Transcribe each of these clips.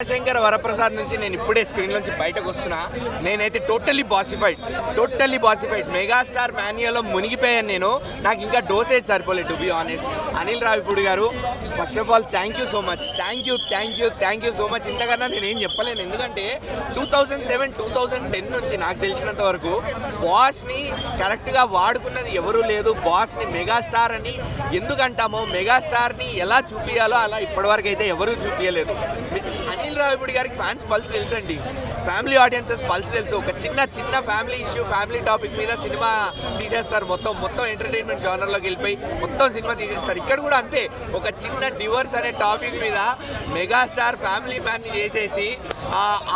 శంకర్ వరప్రసాద్ నుంచి నేను ఇప్పుడే స్క్రీన్ నుంచి బయటకు వస్తున్నా. నేనైతే టోటల్లీ బాసిఫైడ్ మెగాస్టార్ మాన్యాలో మునిగిపోయాను నేను. నాకు ఇంకా డోసేజ్ సరిపోలేదు to be honest. Anil Ravipudi garu, first of all thank you so much. Thank you so much. ఇంతకన్నా నేను ఏం చెప్పలేను. ఎందుకంటే 2007-2010 నుంచి నాకు తెలిసినంత వరకు బాస్ని కరెక్ట్గా వాడుకున్నది ఎవరూ లేదు. బాస్ని మెగాస్టార్ అని ఎందుకంటామో, మెగాస్టార్ని ఎలా చూపించాలో అలా ఇప్పటివరకు అయితే ఎవరూ చూపించలేదు. అనిల్ రావిపూడి గారికి ఫ్యాన్స్ పల్స్ తెలుసండి, ఫ్యామిలీ ఆడియన్సెస్ పల్స్ తెలుసు. ఒక చిన్న ఫ్యామిలీ ఇష్యూ, ఫ్యామిలీ టాపిక్ మీద సినిమా తీసేస్తారు. మొత్తం ఎంటర్టైన్మెంట్ జానర్లోకి వెళ్ళిపోయి మొత్తం సినిమా తీసేస్తారు. ఇక్కడ కూడా అంతే, ఒక చిన్న డివోర్స్ అనే టాపిక్ మీద మెగాస్టార్ ఫ్యామిలీ మ్యాన్ని చేసేసి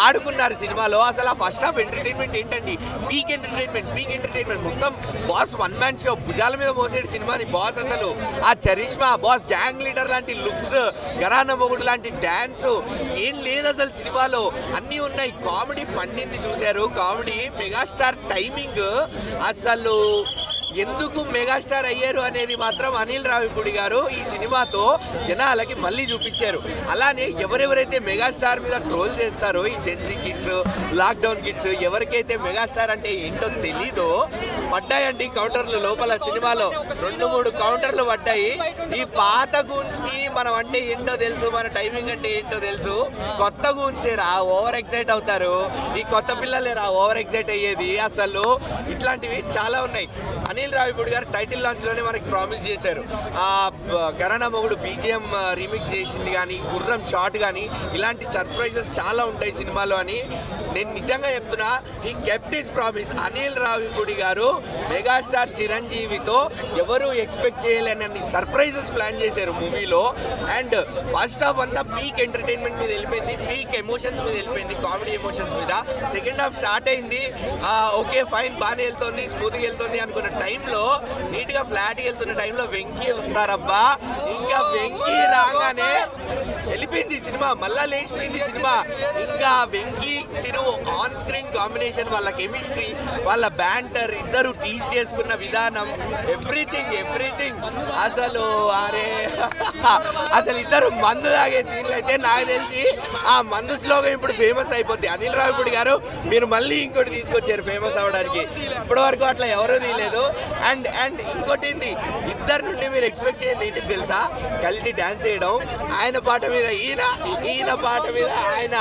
ఆడుకున్నారు సినిమాలో. అసలు ఆ ఫస్ట్ హాఫ్ ఎంటర్టైన్మెంట్ ఏంటండి, పీక్ ఎంటర్టైన్మెంట్ మొత్తం బాస్ వన్ మ్యాన్ షో, భుజాల మీద మోసేడు సినిమాని బాస్. అసలు ఆ చరిష్మా, బాస్ గ్యాంగ్ లీడర్ లాంటి లుక్స్, గరాన మొగుడు లాంటి డ్యాన్స్ ఏం లేదు అసలు సినిమాలో. అన్నీ ఉన్నాయి. కామెడీ పండింది చూశారు. కామెడీ, మెగాస్టార్ టైమింగ్, అసలు ఎందుకు మెగాస్టార్ అయ్యారు అనేది మాత్రం అనిల్ రావిపూడి గారు ఈ సినిమాతో జనాలకి మళ్ళీ చూపించారు. అలానే ఎవరెవరైతే మెగాస్టార్ మీద ట్రోల్ చేస్తారో, ఈ జెన్సీ కిడ్స్, లాక్డౌన్ కిడ్స్, ఎవరికైతే మెగాస్టార్ అంటే ఏంటో తెలీదో, పడ్డాయండి కౌంటర్లు లోపల. సినిమాలో 2-3 కౌంటర్లు పడ్డాయి. ఈ పాత గూన్స్కి మనం అంటే ఏంటో తెలుసు, మన టైమింగ్ అంటే ఏంటో తెలుసు. కొత్త గూన్సే రా ఓవర్ ఎక్సైట్ అవుతారు. ఈ కొత్త పిల్లలే రా ఓవర్ ఎక్సైట్ అయ్యేది. అసలు ఇట్లాంటివి చాలా ఉన్నాయి. అనిల్ రావిపూడి గారు టైటిల్ లాంచ్లోనే మనకి ప్రామిస్ చేశారు. గరానా మొగుడు బీజిఎం రీమిక్స్ చేసింది కానీ, గుర్రం షాట్ కానీ, ఇలాంటి సర్ప్రైజెస్ చాలా ఉంటాయి సినిమాలో అని నేను నిజంగా చెప్తున్నా. He kept his promise. Anil Ravipudi గారు మెగాస్టార్ చిరంజీవితో ఎవరు ఎక్స్పెక్ట్ చేయలేనన్ని సర్ప్రైజెస్ ప్లాన్ చేశారు మూవీలో. అండ్ ఫస్ట్ హాఫ్ అంతా పీక్ ఎంటర్టైన్మెంట్ మీద వెళ్ళిపోయింది, పీక్ ఎమోషన్స్ మీద వెళ్ళిపోయింది, కామెడీ ఎమోషన్స్ మీద. సెకండ్ హాఫ్ స్టార్ట్ అయింది, ఓకే ఫైన్, బాగానే వెళ్తుంది, స్మూత్గా వెళ్తుంది అనుకున్న టైంలో, నీట్గా ఫ్లాట్గా వెళ్తున్న టైంలో వెంకీ వస్తారబ్బా. ఇంకా వెంకీ రాగానే వెళ్ళిపోయింది సినిమా, మళ్ళా లేచిపోయింది సినిమా. ఇంకా వెంకీ చిరు ఆన్ స్క్రీన్ కాంబినేషన్, వాళ్ళ కెమిస్ట్రీ, వాళ్ళ బ్యాంటర్, ఇద్దరు టీజ్ చేసుకున్న విధానం, ఎవ్రీథింగ్ అసలు అసలు ఇద్దరు మందు తాగే సీన్లు అయితే నాకు తెలిసి ఆ మందు స్లోగా ఇప్పుడు ఫేమస్ అయిపోద్ది. అనిల్ రావిపూడి గారు, మీరు మళ్ళీ ఇంకోటి తీసుకొచ్చారు ఫేమస్ అవ్వడానికి. ఇప్పటి వరకు అట్లా ఎవరూ తీయలేదు. అండ్ ఇంకోటి ఏంటి, ఇద్దరు నుండి మీరు ఎక్స్పెక్ట్ చేయండి ఏంటి తెలుసా, కలిసి డ్యాన్స్ చేయడం, ఆయన పాట మీద ఈయన పాట మీద ఆయన.